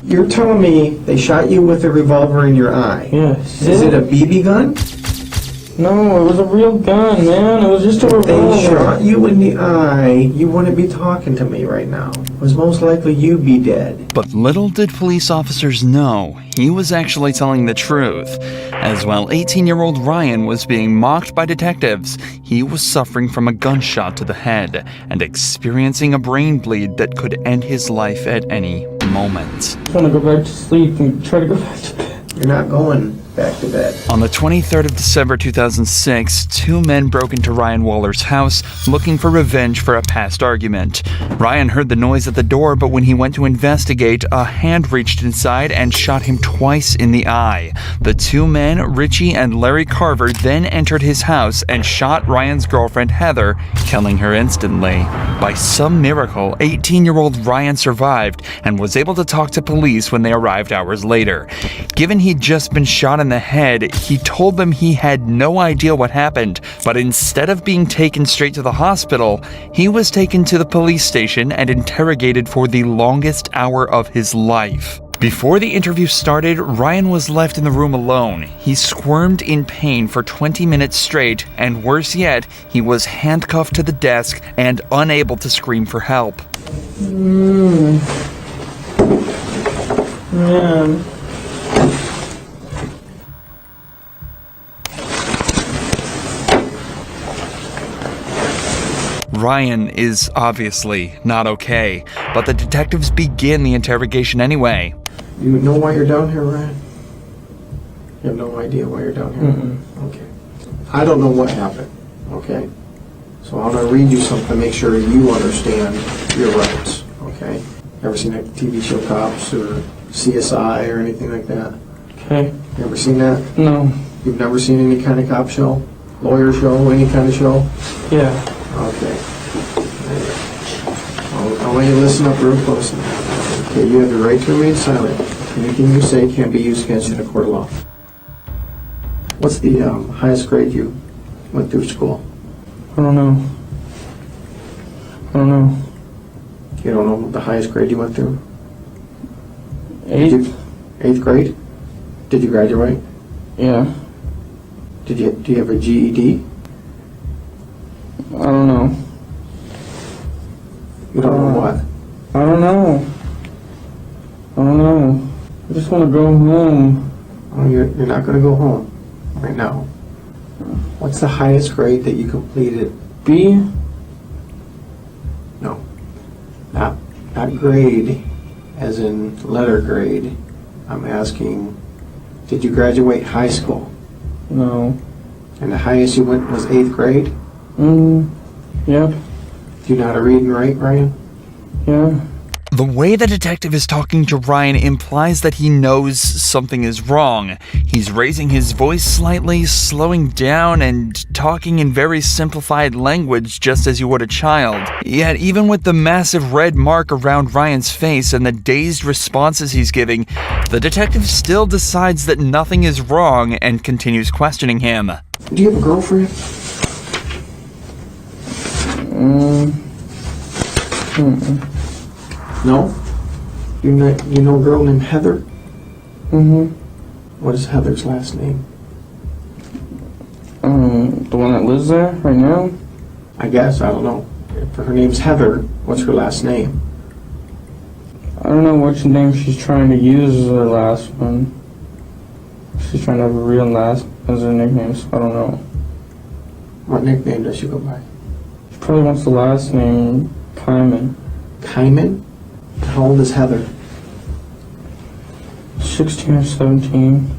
You're telling me they shot you with a revolver in your eye? Yes. Is it a BB gun? No, it was a real gun, man. It was just a revolver. They shot you in the eye, you wouldn't be talking to me right now. It was most likely you'd be dead. But little did police officers know, he was actually telling the truth. As while 18-year-old Ryan was being mocked by detectives, he was suffering from a gunshot to the head and experiencing a brain bleed that could end his life at any moment. I want to go back to sleep and try to go back to bed. You're not going back to bed. On the 23rd of December 2006, two men broke into Ryan Waller's house looking for revenge for a past argument. Ryan heard the noise at the door, but when he went to investigate, a hand reached inside and shot him twice in the eye. The two men, Richie and Larry Carver, then entered his house and shot Ryan's girlfriend Heather, killing her instantly. By some miracle, 18-year-old Ryan survived and was able to talk to police when they arrived hours later. Given he'd just been shot in the head, he told them he had no idea what happened, but instead of being taken straight to the hospital, he was taken to the police station and interrogated for the longest hour of his life. Before the interview started, Ryan was left in the room alone. He squirmed in pain for 20 minutes straight, and worse yet, he was handcuffed to the desk and unable to scream for help. Man. Ryan is obviously not okay, but the detectives begin the interrogation anyway. You know why you're down here, Ryan? You have no idea why you're down here? Mm-mm. Okay. I don't know what happened, okay? So I'm going to read you something to make sure you understand your rights, okay? Ever seen that TV show Cops or CSI or anything like that? Okay. You ever seen that? No. You've never seen any kind of cop show? Lawyer show? Any kind of show? Yeah. Okay. I want you to listen up real close now. Okay, you have the right to remain silent. Anything you say can't be used against you in a court of law. What's the highest grade you went through school? I don't know. You don't know the highest grade you went through? 8th? 8th grade? Did you graduate? Yeah. Do you have a GED? I don't know. You don't know what? I don't know. I just want to go home. Oh, you're not going to go home right now. What's the highest grade that you completed? B? No. Not grade as in letter grade. I'm asking, did you graduate high school? No. And the highest you went was 8th grade? Yep. Do you know how to read and write, Ryan? Yeah. The way the detective is talking to Ryan implies that he knows something is wrong. He's raising his voice slightly, slowing down, and talking in very simplified language just as you would a child. Yet even with the massive red mark around Ryan's face and the dazed responses he's giving, the detective still decides that nothing is wrong and continues questioning him. Do you have a girlfriend? No? You know a girl named Heather? What is Heather's last name? The one that lives there right now? I guess, I don't know. If her name's Heather, what's her last name? I don't know which name she's trying to use as her last one. She's trying to have a real last as her nickname, so I don't know. What nickname does she go by? She probably wants the last name, Kyman. Kyman? How old is Heather? 16 or 17.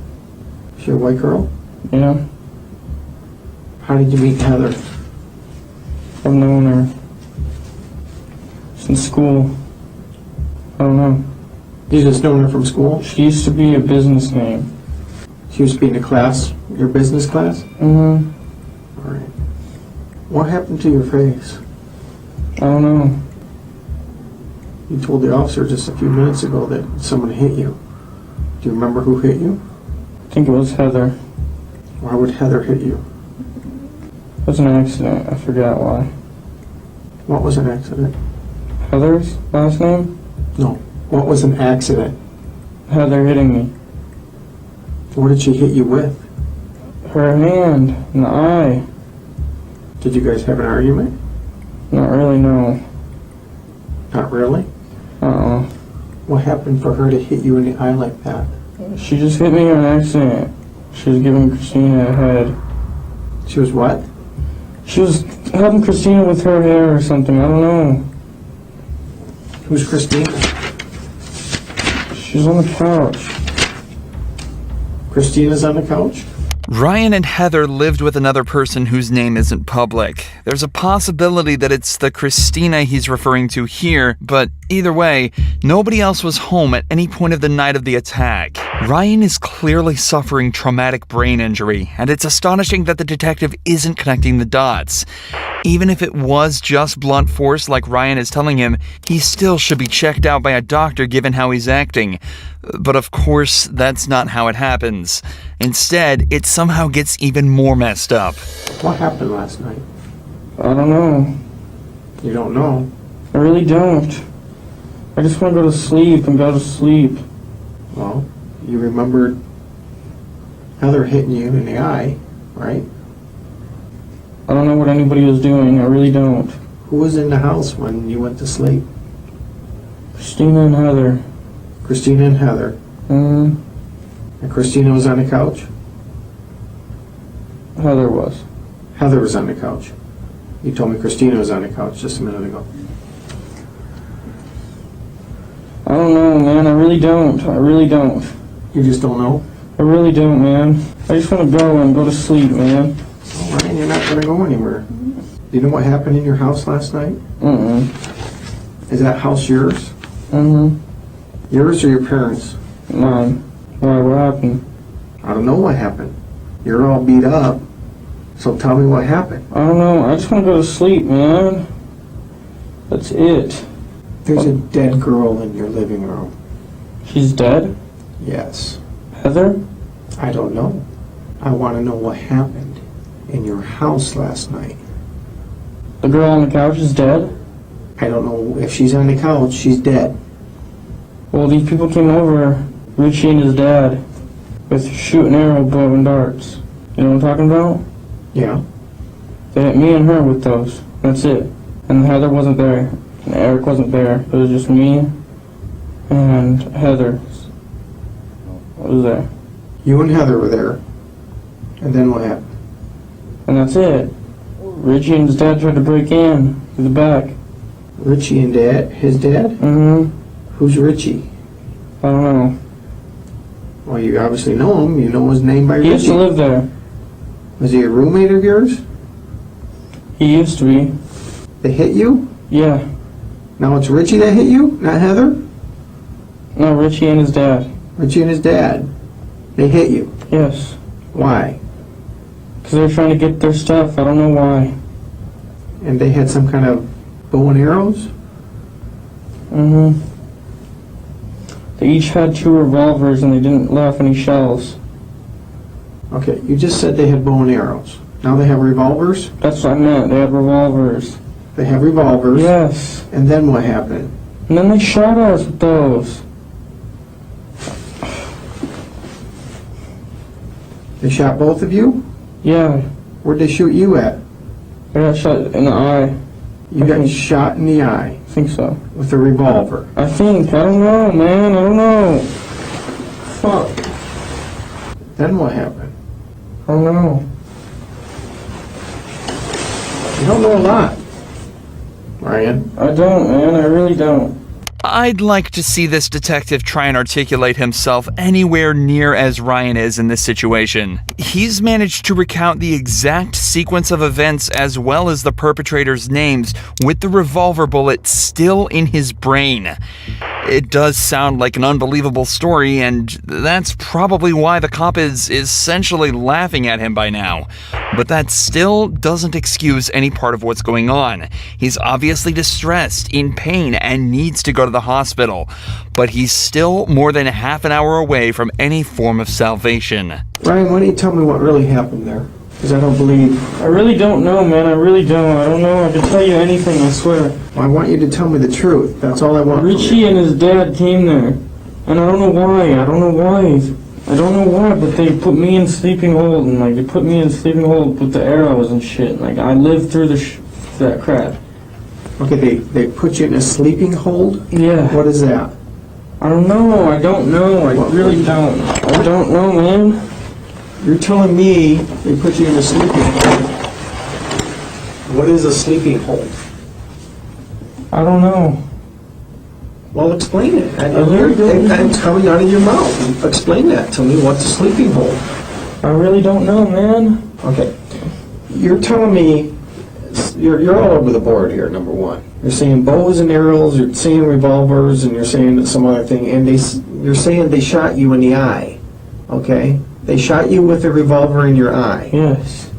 Is she a white girl? Yeah. How did you meet Heather? I've known her since school. I don't know. You just known her from school? She used to be a business name. She used to be in a class, your business class? Alright. What happened to your face? I don't know. You told the officer just a few minutes ago that someone hit you. Do you remember who hit you? I think it was Heather. Why would Heather hit you? It was an accident. I forgot why. What was an accident? Heather's last name? No. What was an accident? Heather hitting me. What did she hit you with? Her hand in the eye. Did you guys have an argument? Not really, no. Not really? Uh-uh. What happened for her to hit you in the eye like that? She just hit me on accident. She was giving Christina a head. She was what? She was helping Christina with her hair or something. I don't know. Who's Christina? She's on the couch. Christina's on the couch? Ryan and Heather lived with another person whose name isn't public. There's a possibility that it's the Christina he's referring to here, but either way, nobody else was home at any point of the night of the attack. Ryan is clearly suffering traumatic brain injury, and it's astonishing that the detective isn't connecting the dots. Even if it was just blunt force like Ryan is telling him, he still should be checked out by a doctor given how he's acting. But of course, that's not how it happens. Instead, it somehow gets even more messed up. What happened last night? I don't know. You don't know? I really don't. I just want to go to sleep and go to sleep. Well, you remembered Heather hitting you in the eye, right? I don't know what anybody was doing. I really don't. Who was in the house when you went to sleep? Christina and Heather. Christina and Heather. Mm-hmm. And Christina was on the couch? Heather was. Heather was on the couch. You told me Christina was on the couch just a minute ago. I don't know, man. I really don't. I really don't. You just don't know? I really don't, man. I just want to go and go to sleep, man. All right, you're not going to go anywhere. Do you know what happened in your house last night? Mm-mm. Is that house yours? Mm-hmm. Yours or your parents? Mine. Why? What happened? I don't know what happened. You're all beat up, so tell me what happened. I don't know. I just want to go to sleep, man. That's it. There's a dead girl in your living room. She's dead? Yes. Heather? I don't know. I want to know what happened in your house last night. The girl on the couch is dead? I don't know if she's on the couch. She's dead. Well, these people came over, Richie and his dad, with shooting arrow, bow, and darts. You know what I'm talking about? Yeah. They hit me and her with those. That's it. And Heather wasn't there. And Eric wasn't there. It was just me and Heather. I was there. You and Heather were there. And then what happened? And that's it. Richie and his dad tried to break in through the back. Richie and Dad? His dad? Mm-hmm. Who's Richie? I don't know. Well, you obviously know him. You know his name by Richie. He used to live there. Was he a roommate of yours? He used to be. They hit you? Yeah. Now it's Richie that hit you, not Heather? No, Richie and his dad. Richie and his dad. They hit you. Yes. Why? Because they were trying to get their stuff. I don't know why. And they had some kind of bow and arrows? Mm-hmm. They each had 2 revolvers and they didn't let off any shells. Okay, you just said they had bow and arrows. Now they have revolvers? That's what I meant. They had revolvers. They have revolvers. Yes. And then what happened? And then they shot us with those. They shot both of you? Yeah. Where'd they shoot you at? I got shot in the eye. You got shot in the eye I think so. with a revolver. I think. I don't know, man. I don't know. Fuck. Then what happened? I don't know. You don't know a lot, Ryan. I don't, man. I really don't. I'd like to see this detective try and articulate himself anywhere near as Ryan is in this situation. He's managed to recount the exact sequence of events as well as the perpetrator's names with the revolver bullet still in his brain. It does sound like an unbelievable story, and that's probably why the cop is essentially laughing at him by now. But that still doesn't excuse any part of what's going on. He's obviously distressed, in pain, and needs to go to the hospital. But he's still more than half an hour away from any form of salvation. Ryan, why don't you tell me what really happened there? Because I don't believe... I really don't know, man. I really don't. I don't know. I can tell you anything, I swear. Well, I want you to tell me the truth. That's all I want from you. Richie and his dad came there. And I don't know why. I don't know why, but they put me in sleeping hold, and like they put me in sleeping hold with the arrows and shit. Like I lived through that crap. Okay, they put you in a sleeping hold? Yeah. What is that? I don't know. I really don't. I don't know, man. You're telling me they put you in a sleeping hold. What is a sleeping hold? I don't know. Well, explain it. really don't know. It's coming out of your mouth. Explain that to me. What's a sleeping hold? I really don't know, man. Okay. You're telling me you're all over the board here, number one. You're saying bows and arrows, you're saying revolvers, and you're saying some other thing, and you're saying they shot you in the eye. Okay? They shot you with a revolver in your eye. Yes.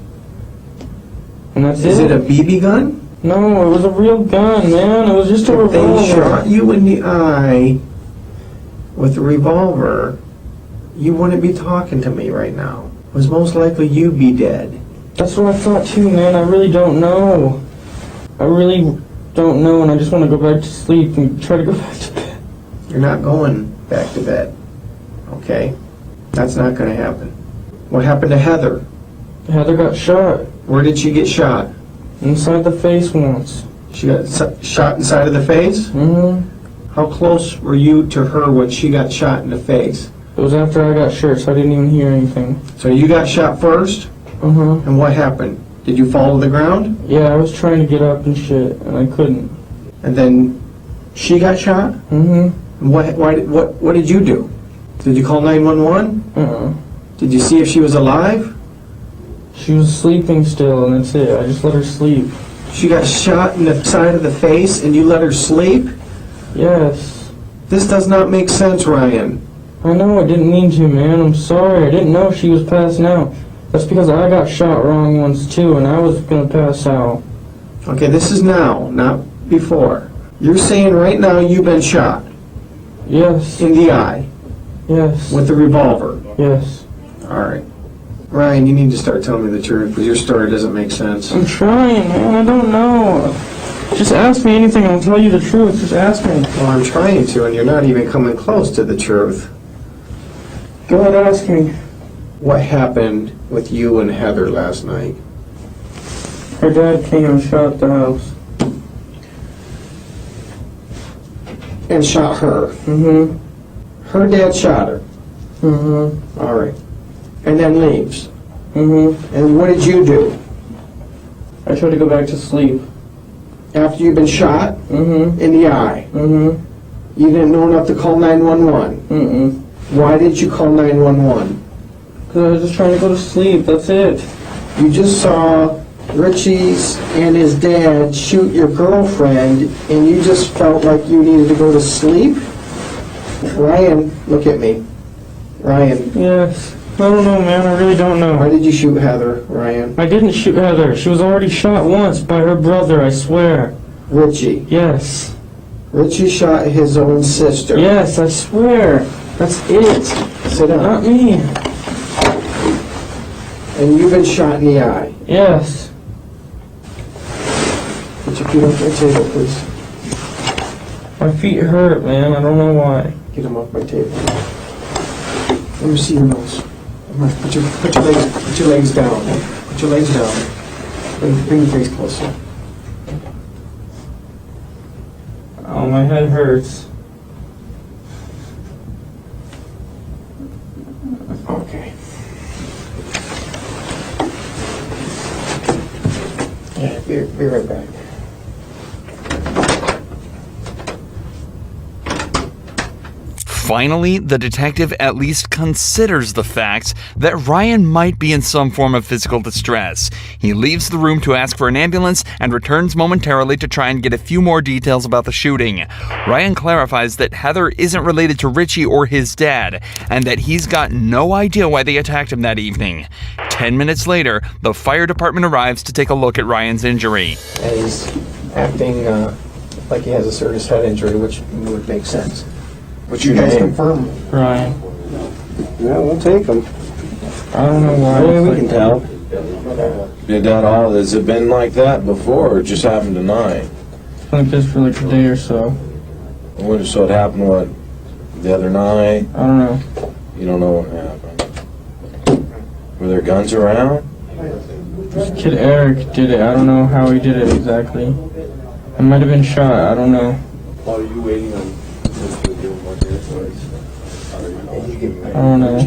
And that's Is it a BB gun? No, it was a real gun, man. It was just a If revolver. they shot you in the eye with a revolver, you wouldn't be talking to me right now. It was most likely you'd be dead. That's what I thought too, man. I really don't know. I really don't know, and I just want to go back to sleep and try to go back to bed. You're not going back to bed. Okay? That's not going to happen. What happened to Heather? Heather got shot Where did she get shot? inside the face once. She got shot inside of the face? Mm-hmm. How close were you to her when she got shot in the face? It was after I got shot, so I didn't even hear anything. So you got shot first? Uh-huh. And what happened? Did you fall to the ground? Yeah, I was trying to get up and shit, and I couldn't. And then she got shot? Mm-hmm. And what did you do? Did you call 911? Uh-uh. Did you see if she was alive? She was sleeping still, and that's it. I just let her sleep. She got shot in the side of the face and you let her sleep? Yes. This does not make sense, Ryan. I know, I didn't mean to, man. I'm sorry. I didn't know she was passing out. That's because I got shot wrong once, too, and I was gonna pass out. Okay, this is now, not before. You're saying right now you've been shot Yes. in the eye Yes. with a revolver. Yes. All right. Ryan, you need to start telling me the truth because your story doesn't make sense. I'm trying, man. I don't know. Just ask me anything. I'll tell you the truth. Just ask me. Well, I'm trying to, and you're not even coming close to the truth. Go ahead, ask me. What happened with you and Heather last night? Her dad came and shot the house. And shot her. Mm-hmm. Her dad shot her. Mm-hmm. All right. And then leaves. Mm-hmm. And what did you do? I tried to go back to sleep. After you've been shot Mm-hmm. in the eye, Mm-hmm. you didn't know enough to call 911. Mm-mm. Why did you call 911? Because I was just trying to go to sleep. That's it. You just saw Richie's and his dad shoot your girlfriend, and you just felt like you needed to go to sleep? Ryan, look at me. Ryan, Yes. I don't know, man. I really don't why know. did you shoot Heather, Ryan? I didn't shoot Heather. She was already shot once by her brother, I swear. Richie. Yes. Richie shot his own sister. Yes, I swear. That's it. Sit Not down. me. And you've been shot in the eye. Yes. Put your feet off my table, please. My feet hurt, man. I don't know why. Get them off my table. Let me see your nose. Come on, put your legs down. Put your legs down. Bring your face closer. Oh, my head hurts. Okay. Yeah, be right back. Finally, the detective at least considers the fact that Ryan might be in some form of physical distress. He leaves the room to ask for an ambulance and returns momentarily to try and get a few more details about the shooting. Ryan clarifies that Heather isn't related to Richie or his dad, and that he's got no idea why they attacked him that evening. 10 minutes later, the fire department arrives to take a look at Ryan's injury. And he's acting like he has a serious head injury, which would make sense. What's your You guys name? confirm. Ryan. Yeah, we'll take them. I don't know why. Yeah, It's we like can that. tell. Did that all? Has it been like that before, or it just happened tonight? Like this for like a day or so. So it happened what? The other night, I don't know. you don't know what happened. Were there guns around? This kid Eric did it. I don't know how he did it exactly. It might have been shot. I don't know. Are you waiting on this to give more data? I don't know.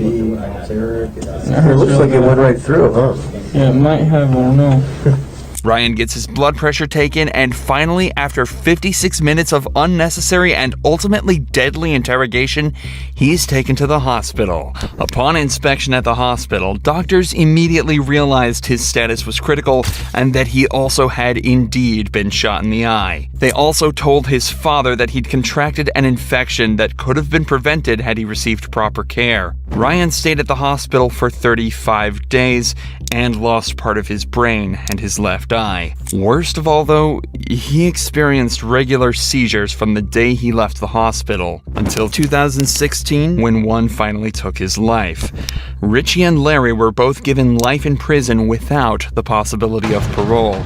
It looks like it went right through, huh? Yeah, it might have. I don't know. Ryan gets his blood pressure taken, and finally, after 56 minutes of unnecessary and ultimately deadly interrogation, he is taken to the hospital. Upon inspection at the hospital, doctors immediately realized his status was critical and that he also had indeed been shot in the eye. They also told his father that he'd contracted an infection that could have been prevented had he received proper care. Ryan stayed at the hospital for 35 days and lost part of his brain and his left eye. Worst of all, though, he experienced regular seizures from the day he left the hospital until 2016, when one finally took his life. Richie and Larry were both given life in prison without the possibility of parole.